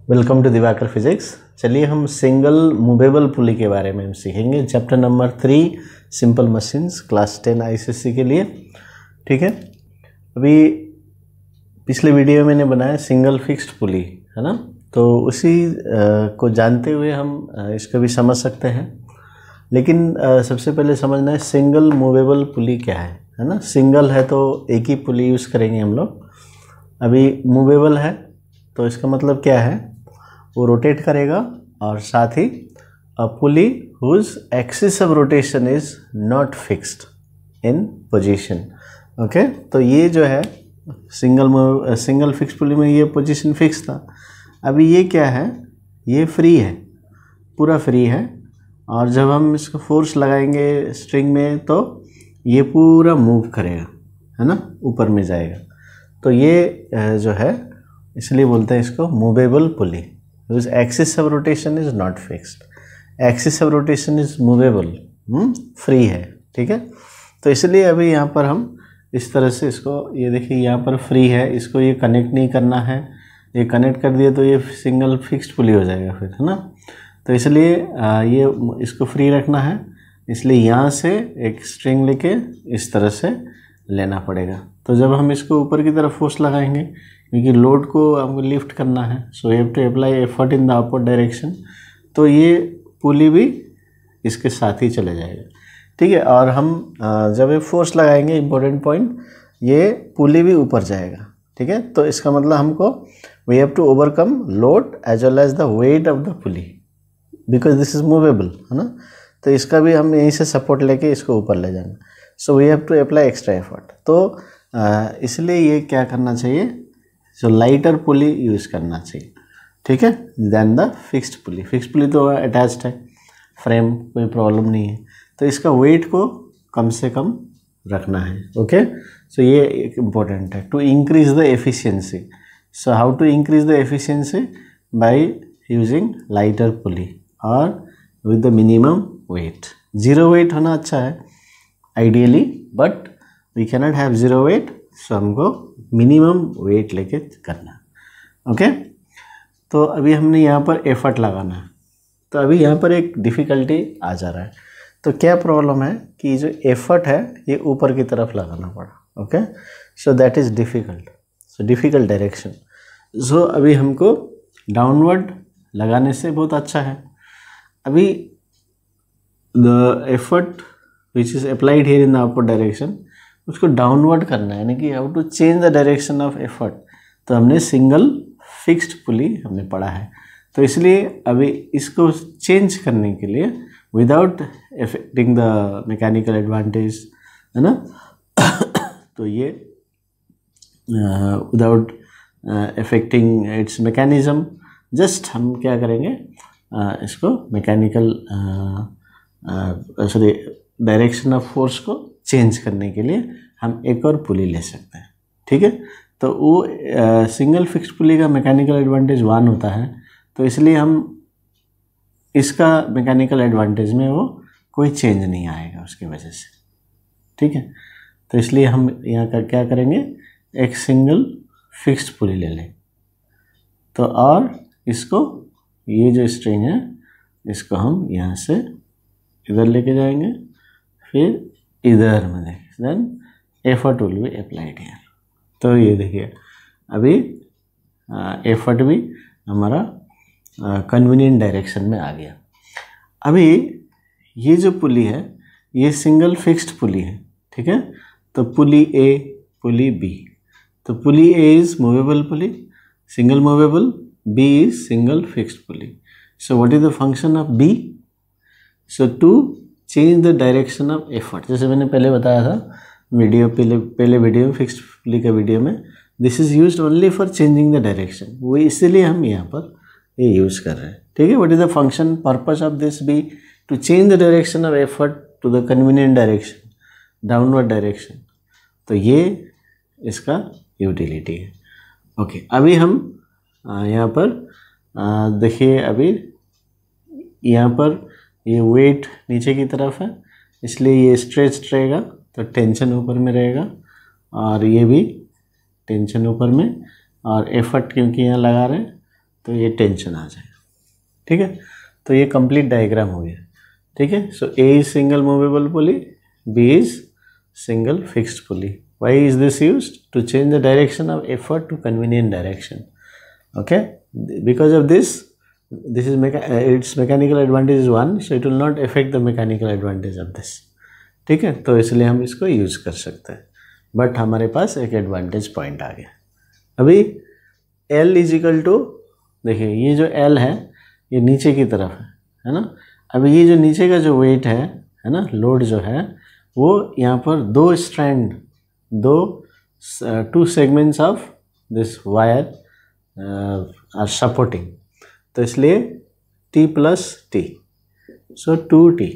Welcome to Diwakar physics. चलिए हम single movable पुली के बारे में सीखेंगे। Chapter number 3 simple machines class 10 ICSE के लिए। ठीक है, अभी पिछले वीडियो में मैंने बनाया सिंगल फिक्स्ड पुली, है ना। तो उसी को जानते हुए हम इसको भी समझ सकते हैं, लेकिन सबसे पहले समझना है सिंगल मूवेबल पुली क्या है ना। सिंगल है तो एक ही पुली यूज़ करेंगे हम लोग। अभी मूवेबल है तो इसका मतलब क्या है, वो रोटेट करेगा और साथ ही a pulley whose axis of rotation is not fixed in position. Okay, तो ये जो है सिंगल फिक्स पुली में ये पोजीशन फिक्स था। अभी ये क्या है, ये फ्री है, पूरा फ्री है, और जब हम इसको फोर्स लगाएंगे स्ट्रिंग में तो ये पूरा मूव करेगा, है ना, ऊपर में जाएगा। तो ये जो है इसलिए बोलते हैं इसको movable pulley. Whose axis of rotation is not fixed, axis of rotation is movable, free है। ठीक है, तो इसलिए अभी यहाँ पर हम इस तरह से इसको, ये देखिए यहाँ पर फ्री है, इसको ये कनेक्ट नहीं करना है। ये कनेक्ट कर दिया तो ये सिंगल फिक्स्ड पुली हो जाएगा फिर, है ना। तो इसलिए ये इसको फ्री रखना है, इसलिए यहाँ से एक स्ट्रिंग लेके इस तरह से लेना पड़ेगा। तो जब हम इसको ऊपर की तरफ फोर्स लगाएंगे, क्योंकि लोड को हमको लिफ्ट करना है, so you have to apply effort in the upward direction, तो ये पुली भी इसके साथ ही चले जाएगा। ठीक है, और हम जब ये फोर्स लगाएंगे, इम्पोर्टेंट पॉइंट, ये पुली भी ऊपर जाएगा। ठीक है, तो इसका मतलब हमको we have to overcome load as well as the weight of the pulley, because this is movable, है ना। तो इसका भी हम यहीं से सपोर्ट लेके इसको ऊपर ले जाना, so we have to apply extra effort. तो इसलिए ये क्या करना चाहिए, सो लाइटर पुली यूज़ करना चाहिए, ठीक है, then the fixed pulley. Fixed pulley तो अटैच्ड है फ्रेम, कोई प्रॉब्लम नहीं है, तो इसका वेट को कम से कम रखना है। ओके, सो ये एक इम्पोर्टेंट है to increase the efficiency. So how to increase the efficiency, by using lighter pulley और with the minimum weight. Zero weight होना अच्छा है ideally, but we cannot have zero weight, so हमको मिनिमम वेट लेके करना। Okay, तो अभी हमने यहाँ पर एफर्ट लगाना है। तो अभी यहाँ पर एक डिफ़िकल्टी आ जा रहा है। तो क्या प्रॉब्लम है कि जो एफर्ट है ये ऊपर की तरफ लगाना पड़ा। Okay, so that is difficult, so difficult direction. So अभी हमको डाउनवर्ड लगाने से बहुत अच्छा है। अभी the effort which is applied here in the upward direction, उसको डाउनवर्ड करना है, यानी कि how to change the direction of effort. तो हमने सिंगल फिक्स्ड पुली हमने पढ़ा है, तो इसलिए अभी इसको चेंज करने के लिए without affecting the mechanical advantage, है ना, तो ये without affecting it's mechanism, just हम क्या करेंगे, इसको mechanical sorry direction of force को चेंज करने के लिए हम एक और पुली ले सकते हैं। ठीक है, तो वो सिंगल फिक्स पुली का मैकेनिकल एडवांटेज 1 होता है, तो इसलिए हम इसका मैकेनिकल एडवांटेज में वो कोई चेंज नहीं आएगा उसकी वजह से। ठीक है, तो इसलिए हम यहाँ का क्या करेंगे, एक सिंगल फिक्स्ड पुली ले लें। तो और इसको, ये जो स्ट्रिंग है इसको हम यहाँ से इधर लेके जाएंगे, फिर इधर में देखें, then effort will be applied here. तो ये देखिए अभी एफर्ट भी हमारा कन्वीनियंट डायरेक्शन में आ गया। अभी ये जो पुली है ये सिंगल फिक्स्ड पुली है। ठीक है, तो पुली ए, पुली बी, तो pulley A is movable pulley, single movable, B is single fixed pulley. So what is the function of B, so to change the direction of effort. जैसे मैंने पहले बताया था वीडियो, पहले वीडियो में, fixed pulley का video में, this is used only for changing the direction, वो इसीलिए हम यहाँ पर ये यूज़ कर रहे हैं। ठीक है, what is the function purpose of this be, to change the direction of effort to the convenient direction, downward direction. तो ये इसका यूटिलिटी है। ओके, अभी हम यहाँ पर देखिए, अभी यहाँ पर ये वेट नीचे की तरफ है, इसलिए ये स्ट्रेच रहेगा, तो टेंशन ऊपर में रहेगा, और ये भी टेंशन ऊपर में, और एफर्ट क्योंकि यहाँ लगा रहे हैं तो ये टेंशन आ जाएगा। ठीक है, तो ये कंप्लीट डायग्राम हो गया। ठीक है, so A is single movable pulley, B is single fixed pulley. Why is this used? To change the direction of effort to convenient direction. Okay, because of this is its mechanical advantage is 1, so it will not affect the mechanical advantage of this। ठीक है, तो इसलिए हम इसको use कर सकते हैं, but हमारे पास एक एडवांटेज पॉइंट आ गया। अभी L इज इक्वल टू, देखिए ये जो L है ये नीचे की तरफ है ना। अभी ये जो नीचे का जो वेट है ना, लोड जो है वो यहाँ पर दो strand, two segments of this wire are supporting, तो इसलिए T plus T, so 2T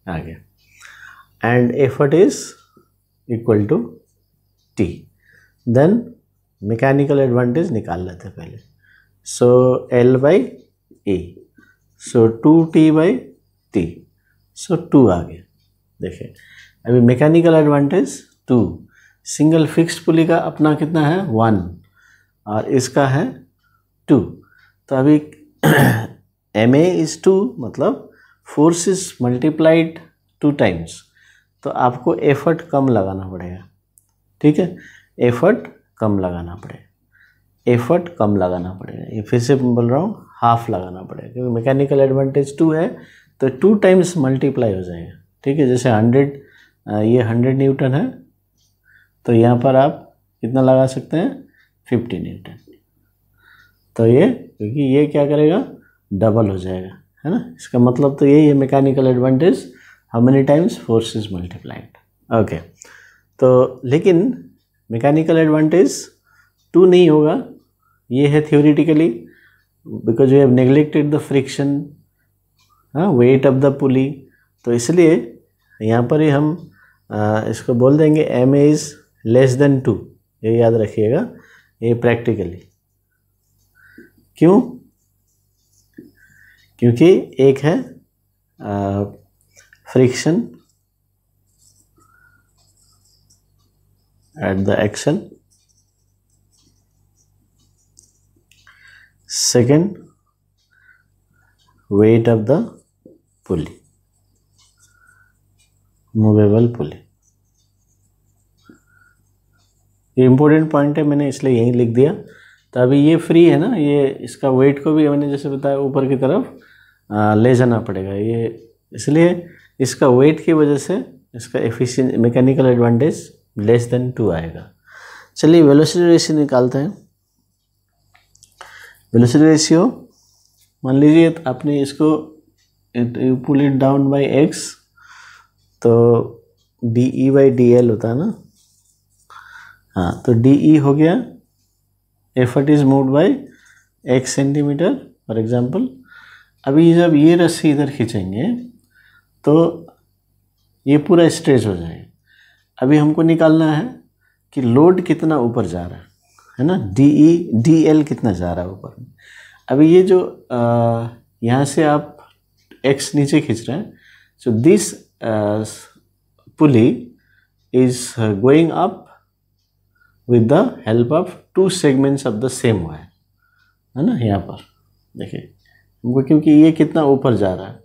आ गया and effort is equal to T। Then mechanical advantage निकाल लेते हैं पहले, so L by E, so 2T by T, so 2 आ गया। देखिए अभी mechanical advantage 2, single fixed pulley का अपना कितना है 1 और इसका है 2, तो अभी MA इज 2, मतलब फोर्स इज मल्टीप्लाइड 2 टाइम्स, तो आपको एफर्ट कम लगाना पड़ेगा। ठीक है, एफर्ट कम लगाना पड़ेगा, ये फिर से बोल रहा हूँ, हाफ लगाना पड़ेगा, क्योंकि मैकेनिकल एडवांटेज 2 है तो 2 टाइम्स मल्टीप्लाई हो जाएगा। ठीक है, जैसे 100, ये 100 न्यूटन है तो यहाँ पर आप कितना लगा सकते हैं 50 न्यूटन, तो ये क्योंकि ये क्या करेगा डबल हो जाएगा, है ना। इसका मतलब तो यही है mechanical advantage, how many times force is multiplied. Okay, तो लेकिन मैकेनिकल एडवांटेज 2 नहीं होगा, ये है theoretically, because we have neglected the friction, weight of the pulley, तो इसलिए यहाँ पर ही हम इसको बोल देंगे MA इज लेस देन 2, ये याद रखिएगा, ये प्रैक्टिकली। क्यों? क्योंकि एक है friction at the axle, second weight of the pulley, movable pulley. ये इंपॉर्टेंट पॉइंट है, मैंने इसलिए यहीं लिख दिया। तो अभी ये फ्री है ना, ये इसका वेट को भी मैंने जैसे बताया ऊपर की तरफ ले जाना पड़ेगा, ये इसलिए इसका वेट की वजह से इसका efficient mechanical advantage less than 2 आएगा। चलिए वेलोसिटी रेशियो निकालते हैं। वेलोसिटी रेशियो मान लीजिए आपने इसको you pull it down by x, तो DE बाई DL होता है ना, हाँ, तो DE हो गया effort is moved by x centimetre for example. अभी जब ये रस्सी इधर खींचेंगे तो ये पूरा स्ट्रेच हो जाएगा। अभी हमको निकालना है कि लोड कितना ऊपर जा रहा है ना, DL कितना जा रहा है ऊपर में। अभी ये जो यहाँ से आप x नीचे खींच रहे हैं, so this pulley is going up with the help of 2 segments of the same wire, है ना। यहाँ पर देखिए हमको, क्योंकि ये कितना ऊपर जा रहा है,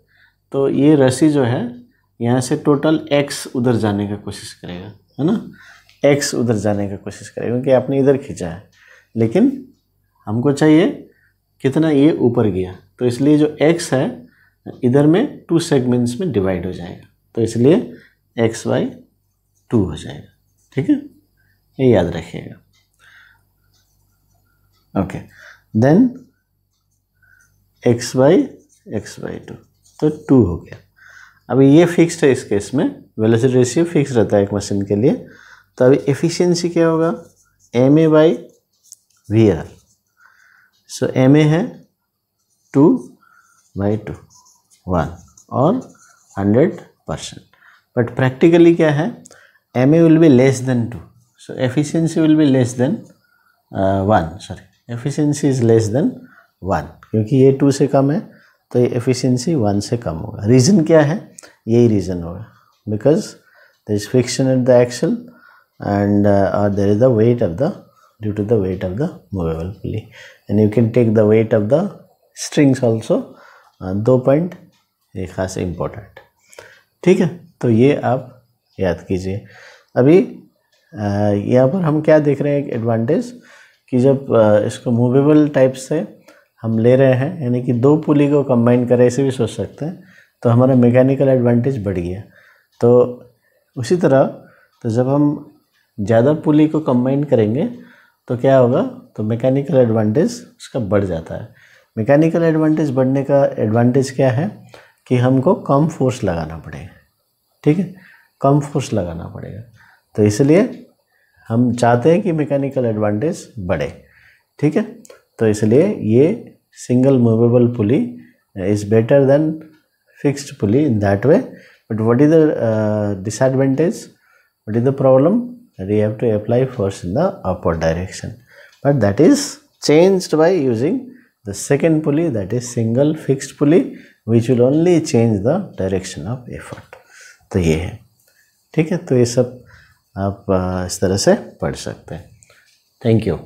तो ये रस्सी जो है यहाँ से टोटल x उधर जाने का कोशिश करेगा, है ना, x उधर जाने का कोशिश करेगा, क्योंकि आपने इधर खींचा है, लेकिन हमको चाहिए कितना ये ऊपर गया, तो इसलिए जो x है इधर में 2 सेगमेंट्स में डिवाइड हो जाएगा, तो इसलिए x/2 हो जाएगा। ठीक है, ये याद रखिएगा। ओके, देन x/2, तो 2 हो गया। अभी ये फिक्स्ड है, इस केस में वेलोसिटी रेशियो फिक्स रहता है एक मशीन के लिए, तो अभी एफिशिएंसी क्या होगा MA by VR, so MA है 2/2 1 और 100%, बट प्रैक्टिकली क्या है MA will be less than 2, so efficiency will be less than 1, sorry, efficiency is less than 1, क्योंकि ये 2 से कम है तो ये efficiency 1 से कम होगा। रीज़न क्या है? यही रीज़न होगा, because there is friction at the axle and there is the weight of the due to the weight of the movable pulley. And you can take the weight of the strings also. 2 point ये खास important, ठीक है। तो ये आप याद कीजिए। अभी यहाँ पर हम क्या देख रहे हैं, एक एडवांटेज कि जब इसको मूवेबल टाइप से हम ले रहे हैं, यानी कि 2 पुली को कंबाइन करें, ऐसे भी सोच सकते हैं, तो हमारा मैकेनिकल एडवांटेज बढ़ गया। तो उसी तरह तो जब हम ज़्यादा पुली को कंबाइन करेंगे तो क्या होगा, तो मैकेनिकल एडवांटेज उसका बढ़ जाता है। मैकेनिकल एडवांटेज बढ़ने का एडवांटेज क्या है कि हमको कम फोर्स लगाना पड़ेगा, ठीक है, कम फोर्स लगाना पड़ेगा। तो इसलिए हम चाहते हैं कि मैकेनिकल एडवांटेज बढ़े, ठीक है। तो इसलिए ये single movable pulley is better than fixed pulley in that way. But what is the disadvantage, what is the problem, we have to apply force in the upward direction, but that is changed by using the second pulley, that is single fixed pulley, which will only change the direction of effort. तो ये है, ठीक है। तो ये सब आप इस तरह से पढ़ सकते हैं। Thank you.